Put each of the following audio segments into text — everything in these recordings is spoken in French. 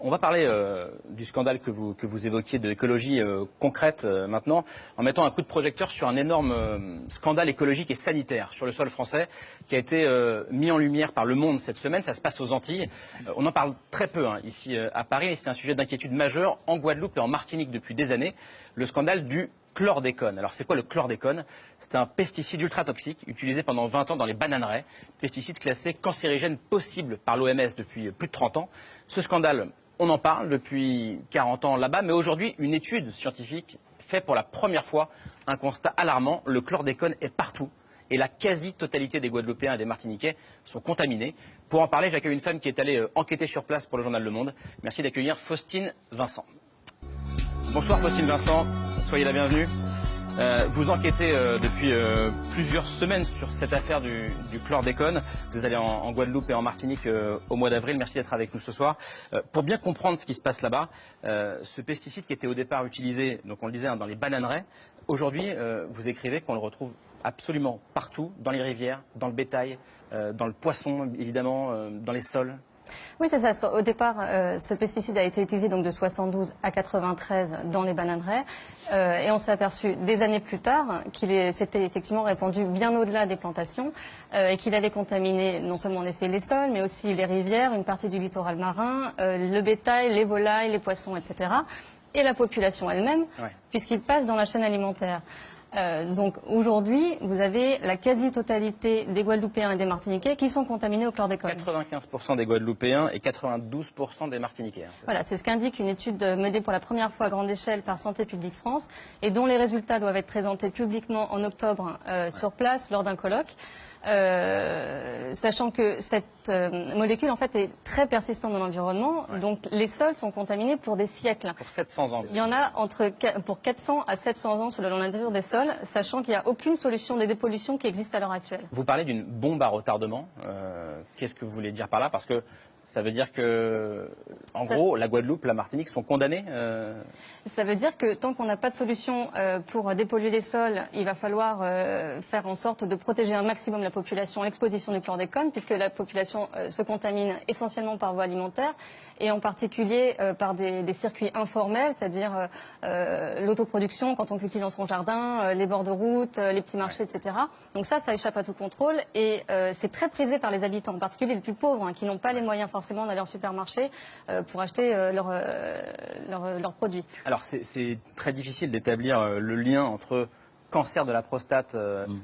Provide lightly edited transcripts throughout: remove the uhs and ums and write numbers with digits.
On va parler du scandale que vous évoquiez de l'écologie concrète maintenant, en mettant un coup de projecteur sur un énorme scandale écologique et sanitaire sur le sol français qui a été mis en lumière par Le Monde cette semaine. Ça se passe aux Antilles. On en parle très peu ici à Paris, et c'est un sujet d'inquiétude majeure en Guadeloupe et en Martinique depuis des années. Le scandale du chlordécone. Alors c'est quoi le chlordécone? C'est un pesticide ultra toxique utilisé pendant 20 ans dans les bananeraies, pesticide classé cancérigène possible par l'OMS depuis plus de 30 ans. Ce scandale, on en parle depuis 40 ans là-bas, mais aujourd'hui, une étude scientifique fait pour la première fois un constat alarmant. Le chlordécone est partout et la quasi-totalité des Guadeloupéens et des Martiniquais sont contaminés. Pour en parler, j'accueille une femme qui est allée enquêter sur place pour le journal Le Monde. Merci d'accueillir Faustine Vincent. Bonsoir Faustine Vincent, soyez la bienvenue. Vous enquêtez depuis plusieurs semaines sur cette affaire du chlordécone. Vous êtes allé en Guadeloupe et en Martinique au mois d'avril. Merci d'être avec nous ce soir. Pour bien comprendre ce qui se passe là-bas, ce pesticide qui était au départ utilisé, donc on le disait, dans les bananeraies, aujourd'hui, vous écrivez qu'on le retrouve absolument partout, dans les rivières, dans le bétail, dans le poisson, évidemment, dans les sols. Oui, c'est ça. Au départ, ce pesticide a été utilisé donc de 72 à 93 dans les bananeraies. Et on s'est aperçu des années plus tard qu'il s'était effectivement répandu bien au-delà des plantations et qu'il avait contaminé non seulement en effet les sols, mais aussi les rivières, une partie du littoral marin, le bétail, les volailles, les poissons, etc. Et la population elle-même, puisqu'il passe dans la chaîne alimentaire. Donc aujourd'hui, vous avez la quasi-totalité des Guadeloupéens et des Martiniquais qui sont contaminés au chlordécone. 95% des Guadeloupéens et 92% des Martiniquais. Voilà, c'est ce qu'indique une étude menée pour la première fois à grande échelle par Santé publique France et dont les résultats doivent être présentés publiquement en octobre sur place lors d'un colloque. Sachant que cette molécule en fait est très persistante dans l'environnement, donc les sols sont contaminés pour des siècles. Pour 700 ans. Il y en a pour 400 à 700 ans selon la nature des sols, sachant qu'il n'y a aucune solution de dépollution qui existe à l'heure actuelle. Vous parlez d'une bombe à retardement. Qu'est-ce que vous voulez dire par là? Parce que ça veut dire que, en gros, la Guadeloupe, la Martinique sont condamnés Ça veut dire que tant qu'on n'a pas de solution pour dépolluer les sols, il va falloir faire en sorte de protéger un maximum la population à l'exposition du chlordécone, puisque la population se contamine essentiellement par voie alimentaire, et en particulier par des circuits informels, c'est-à-dire l'autoproduction quand on cultive dans son jardin, les bords de route, les petits marchés, etc. Donc ça échappe à tout contrôle, et c'est très prisé par les habitants, en particulier les plus pauvres, qui n'ont pas les moyens forcément d'aller en supermarché pour acheter leurs produits. Alors c'est très difficile d'établir le lien entre cancer de la prostate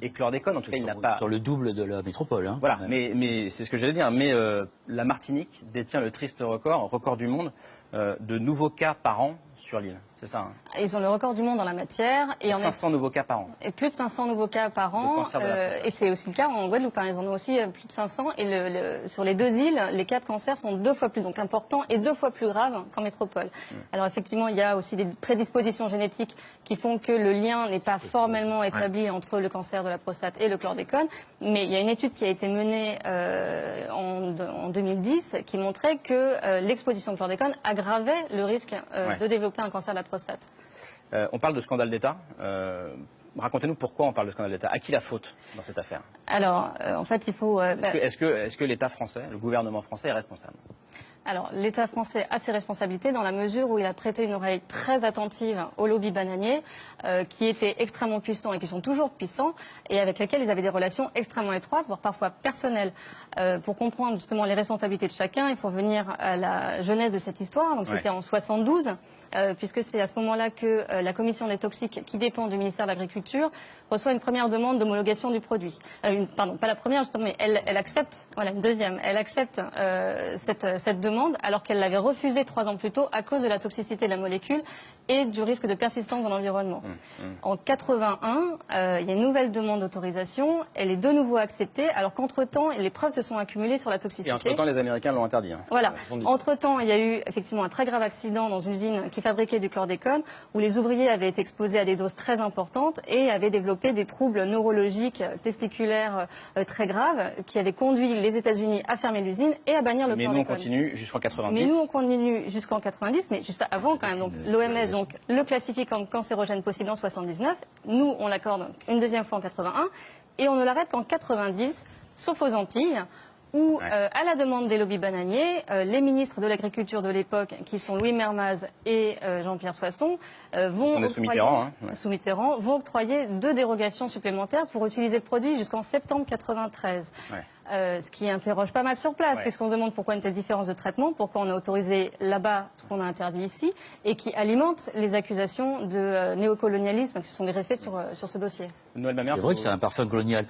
et chlordécone. En tout cas, il n'a pas... Sur le double de la métropole. Hein, voilà, mais c'est ce que j'allais dire. Mais la Martinique détient le triste record du monde, de nouveaux cas par an sur l'île. C'est ça. Ils ont le record du monde dans la matière. Et 500 nouveaux cas par an. Et plus de 500 nouveaux cas par an. Et c'est aussi le cas en Guadeloupe. Ils en ont aussi plus de 500. Et sur les deux îles, les cas de cancer sont 2 fois plus importants et 2 fois plus graves qu'en métropole. Alors effectivement, il y a aussi des prédispositions génétiques qui font que le lien n'est pas formellement établi entre le cancer de la prostate et le chlordécone. Mais il y a une étude qui a été menée en 2010 qui montrait que l'exposition au chlordécone aggravait le risque de développer un cancer de la prostate. On parle de scandale d'État. Racontez-nous pourquoi on parle de scandale d'État. À qui la faute dans cette affaire? Alors, en fait, il faut... Est-ce que l'État français, le gouvernement français est responsable? Alors, l'État français a ses responsabilités dans la mesure où il a prêté une oreille très attentive au lobby bananier, qui était extrêmement puissant et qui sont toujours puissants, et avec lesquels ils avaient des relations extrêmement étroites, voire parfois personnelles. Pour comprendre justement les responsabilités de chacun, il faut venir à la genèse de cette histoire. Donc, c'était en 72, puisque c'est à ce moment-là que la commission des toxiques, qui dépend du ministère de l'Agriculture, reçoit une première demande d'homologation du produit. Pardon, pas la première justement, mais elle accepte, voilà, une deuxième, elle accepte cette demande, alors qu'elle l'avait refusée 3 ans plus tôt à cause de la toxicité de la molécule et du risque de persistance dans l'environnement. En 81, il y a une nouvelle demande d'autorisation, elle est de nouveau acceptée, alors qu'entre-temps, les preuves se sont accumulées sur la toxicité. Et entre-temps, les Américains l'ont interdit. Voilà. Entre-temps, il y a eu effectivement un très grave accident dans une usine qui fabriquait du chlordécone, où les ouvriers avaient été exposés à des doses très importantes et avaient développé des troubles neurologiques, testiculaires très graves, qui avaient conduit les États-Unis à fermer l'usine et à bannir le chlordécone. Mais nous, on continue jusqu'en 90. Mais nous, on continue jusqu'en 90, mais juste avant quand même. Donc l'OMS le classifie comme cancérogène possible en 79. Nous, on l'accorde une deuxième fois en 81. Et on ne l'arrête qu'en 90, sauf aux Antilles, où, à la demande des lobbies bananiers, les ministres de l'Agriculture de l'époque, qui sont Louis Mermaz et Jean-Pierre Soisson, vont octroyer 2 dérogations supplémentaires pour utiliser le produit jusqu'en septembre 93. Ce qui interroge pas mal sur place, puisqu'on se demande pourquoi une telle différence de traitement, pourquoi on a autorisé là-bas ce qu'on a interdit ici, et qui alimente les accusations de néocolonialisme qui se sont greffées sur ce dossier. C'est vrai que c'est un parfum colonial.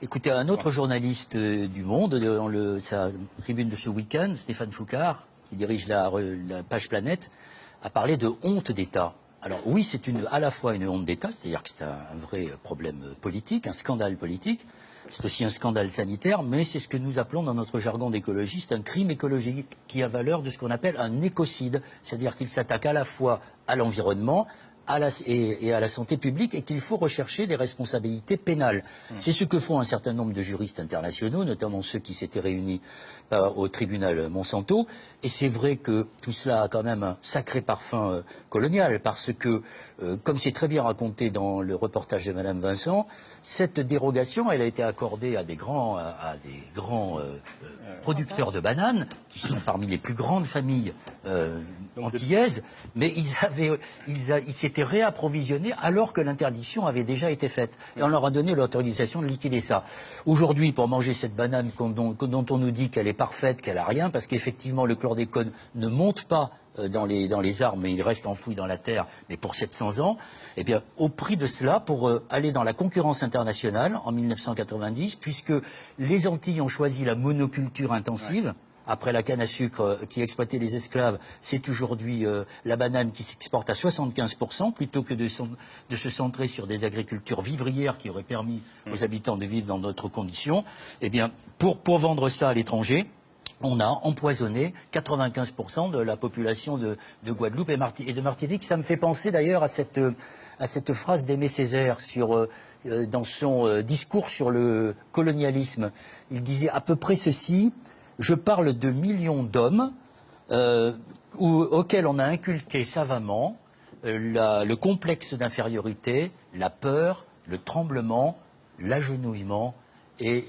Écoutez, un autre journaliste du Monde, dans sa tribune de ce week-end, Stéphane Foucard, qui dirige la page Planète, a parlé de honte d'État. Alors oui, c'est à la fois une honte d'État, c'est-à-dire que c'est un vrai problème politique, un scandale politique. C'est aussi un scandale sanitaire, mais c'est ce que nous appelons dans notre jargon d'écologiste un crime écologique qui a valeur de ce qu'on appelle un écocide, c'est-à-dire qu'il s'attaque à la fois à l'environnement et à la santé publique et qu'il faut rechercher des responsabilités pénales. C'est ce que font un certain nombre de juristes internationaux, notamment ceux qui s'étaient réunis au tribunal Monsanto. Et c'est vrai que tout cela a quand même un sacré parfum colonial parce que, comme c'est très bien raconté dans le reportage de Madame Vincent, cette dérogation, elle a été accordée à des grands producteurs de bananes, qui sont parmi les plus grandes familles antillaises, mais ils s'étaient réapprovisionnés alors que l'interdiction avait déjà été faite. Et on leur a donné l'autorisation de liquider ça. Aujourd'hui, pour manger cette banane dont on nous dit qu'elle est parfaite, qu'elle n'a rien, parce qu'effectivement le chlordécone ne monte pas dans les arbres, mais il reste enfoui dans la terre, mais pour 700 ans, eh bien, au prix de cela, pour aller dans la concurrence internationale en 1990, puisque les Antilles ont choisi la monoculture intensive, après la canne à sucre qui exploitait les esclaves, c'est aujourd'hui la banane qui s'exporte à 75%, plutôt que de se centrer sur des agricultures vivrières qui auraient permis aux habitants de vivre dans d'autres conditions. Eh bien, pour vendre ça à l'étranger, on a empoisonné 95% de la population de Guadeloupe et de Martinique. Ça me fait penser d'ailleurs à cette phrase d'Aimé Césaire dans son discours sur le colonialisme. Il disait à peu près ceci: je parle de millions d'hommes auxquels on a inculqué savamment le complexe d'infériorité, la peur, le tremblement, l'agenouillement et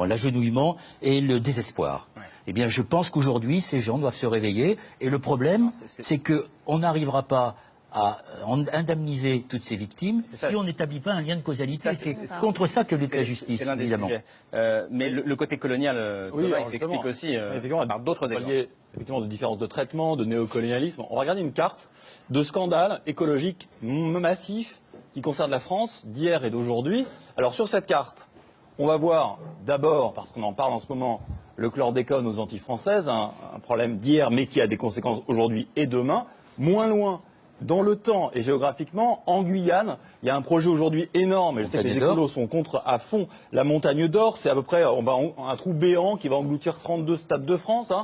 l'agenouillement et le désespoir. Eh bien, je pense qu'aujourd'hui, ces gens doivent se réveiller. Et le problème, c'est qu'on n'arrivera pas à indemniser toutes ces victimes si on n'établit pas un lien de causalité. C'est contre ça que lutte la justice, évidemment. Mais le côté colonial, il s'explique aussi par d'autres éléments. Effectivement, de différences de traitement, de néocolonialisme. On va regarder une carte de scandales écologiques massifs qui concernent la France d'hier et d'aujourd'hui. Alors, sur cette carte, on va voir d'abord, parce qu'on en parle en ce moment, le chlordécone aux Antilles françaises, un problème d'hier mais qui a des conséquences aujourd'hui et demain. Moins loin, dans le temps et géographiquement, en Guyane, il y a un projet aujourd'hui énorme, et je sais que les écolos sont contre à fond, la montagne d'or. C'est à peu près un trou béant qui va engloutir 32 stades de France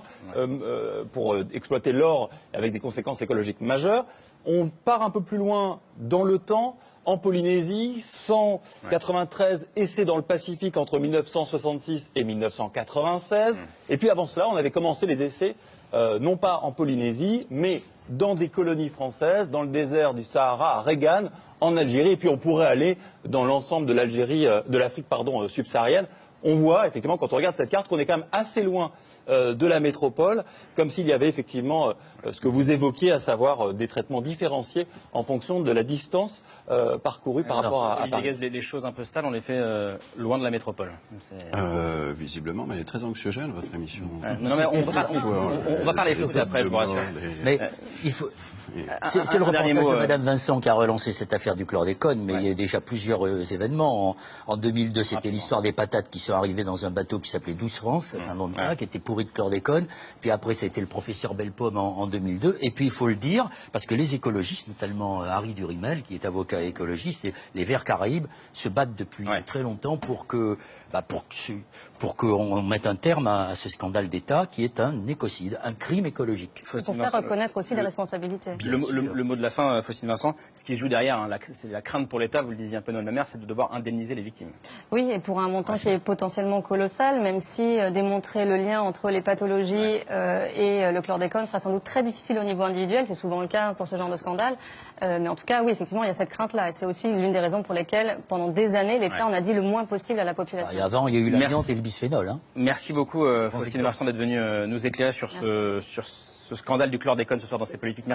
pour exploiter l'or avec des conséquences écologiques majeures. On part un peu plus loin dans le temps. En Polynésie, 193 essais dans le Pacifique entre 1966 et 1996. Et puis avant cela, on avait commencé les essais, non pas en Polynésie, mais dans des colonies françaises, dans le désert du Sahara, à Regan, en Algérie. Et puis on pourrait aller dans l'ensemble de l'Afrique subsaharienne. On voit effectivement, quand on regarde cette carte, qu'on est quand même assez loin de la métropole, comme s'il y avait effectivement ce que vous évoquiez, à savoir des traitements différenciés en fonction de la distance parcourue par rapport à Paris. Les choses un peu sales, on les fait loin de la métropole. Visiblement, mais elle est très anxiogène, votre émission. Non, mais on va parler foot après, je vous rassure. Mais c'est le reportage de Madame Vincent qui a relancé cette affaire du chlordécone, mais il y a déjà plusieurs événements. En 2002, c'était l'histoire des patates qui sont arrivées dans un bateau qui s'appelait Douce France, c'est un nom de plat, qui était pourri de chlordécone. Puis après, ça a été le professeur Bellepomme en 2002. Et puis, il faut le dire, parce que les écologistes, notamment Harry Durimel, qui est avocat écologiste, et les Verts Caraïbes, se battent depuis très longtemps pour que pour qu'on mette un terme à ce scandale d'État qui est un écocide, un crime écologique. Pour faire reconnaître aussi les responsabilités. Le mot de la fin, Faustine Vincent, ce qui se joue derrière, hein, c'est la crainte pour l'État, vous le disiez un peu, Noël Mamère, c'est de devoir indemniser les victimes. Oui, et pour un montant qui est potentiellement colossal, même si démontrer le lien entre les pathologies et le chlordécone sera sans doute très difficile au niveau individuel, c'est souvent le cas pour ce genre de scandale. Mais en tout cas, oui, effectivement, il y a cette crainte-là. Et c'est aussi l'une des raisons pour lesquelles, pendant des années, l'État en a dit le moins possible à la population. Et avant, il y a eu l'amiante et le bisphénol. Hein. Merci beaucoup, Faustine Vincent, d'être venue nous éclairer sur ce scandale du chlordécone ce soir dans ces politiques.